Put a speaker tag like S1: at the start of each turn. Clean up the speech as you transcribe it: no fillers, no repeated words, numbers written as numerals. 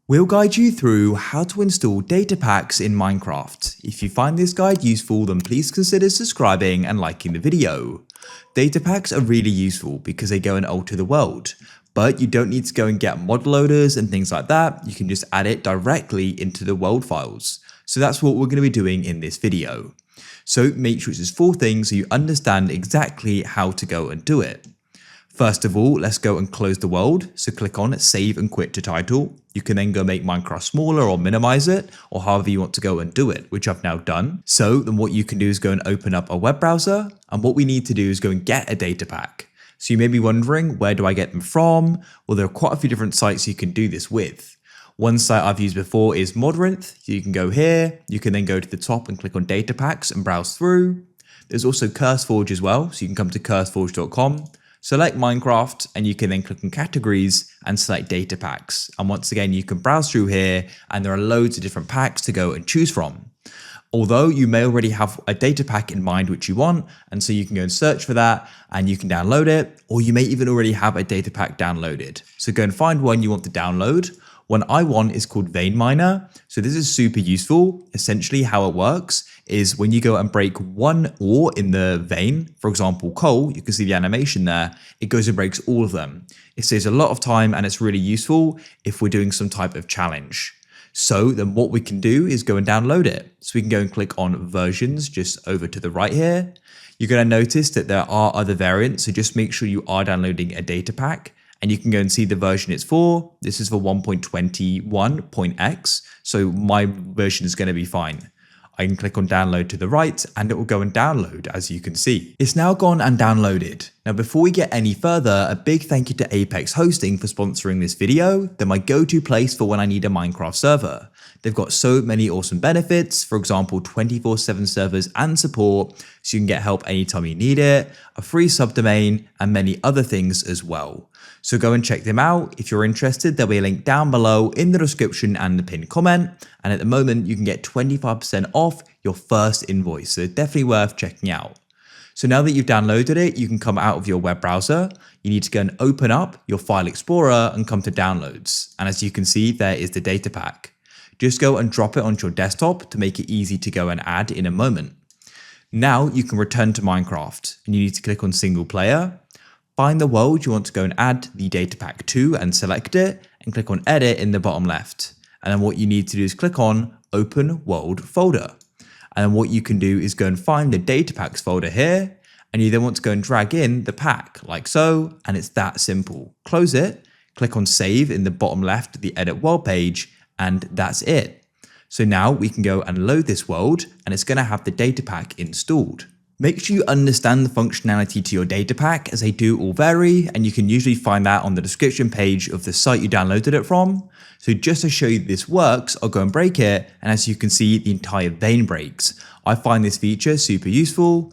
S1: We'll guide you through how to install data packs in Minecraft. If you find this guide useful, then please consider subscribing and liking the video. Data packs are really useful because they go and alter the world, but you don't need to go and get mod loaders and things like that. You can just add it directly into the world files. So that's what we're going to be doing in this video. So make sure it's just 4 things so you understand exactly how to go and do it. First of all, let's go and close the world. So click on Save and Quit to Title. You can then go make Minecraft smaller or minimize it, or however you want to go and do it, which I've now done. So then what you can do is go and open up a web browser. And what we need to do is go and get a data pack. So you may be wondering, where do I get them from? Well, there are quite a few different sites you can do this with. One site I've used before is Modrinth. So you can go here. You can then go to the top and click on data packs and browse through. There's also CurseForge as well. So you can come to curseforge.com. Select Minecraft and you can then click on categories and select data packs. And once again, you can browse through here and there are loads of different packs to go and choose from. Although you may already have a data pack in mind which you want, and so you can go and search for that and you can download it, or you may even already have a data pack downloaded. So go and find one you want to download. One I want is called Vein Miner. So this is super useful. Essentially how it works is when you go and break one ore in the vein, for example, coal, you can see the animation there, it goes and breaks all of them. It saves a lot of time and it's really useful if we're doing some type of challenge. So then what we can do is go and download it. So we can go and click on versions just over to the right here. You're going to notice that there are other variants. So just make sure you are downloading a data pack. And you can go and see the version it's for. This is for 1.21.x. So my version is going to be fine. I can click on download to the right and it will go and download, as you can see. It's now gone and downloaded. Now, before we get any further, a big thank you to Apex Hosting for sponsoring this video. They're my go-to place for when I need a Minecraft server. They've got so many awesome benefits, for example, 24/7 servers and support, so you can get help anytime you need it, a free subdomain, and many other things as well. So go and check them out. If you're interested, there'll be a link down below in the description and the pinned comment. And at the moment, you can get 25% off your first invoice. So definitely worth checking out. So now that you've downloaded it, you can come out of your web browser. You need to go and open up your file explorer and come to downloads. And as you can see, there is the data pack. Just go and drop it onto your desktop to make it easy to go and add in a moment. Now you can return to Minecraft and you need to click on single player. Find the world you want to go and add the data pack to and select it and click on edit in the bottom left. And then what you need to do is click on open world folder. And then what you can do is go and find the data packs folder here. And you then want to go and drag in the pack like so. And it's that simple. Close it, click on save in the bottom left of the edit world page. And that's it. So now we can go and load this world and it's going to have the data pack installed. Make sure you understand the functionality to your data pack as they do all vary, and you can usually find that on the description page of the site you downloaded it from. So just to show you this works, I'll go and break it, and as you can see, the entire vein breaks. I find this feature super useful.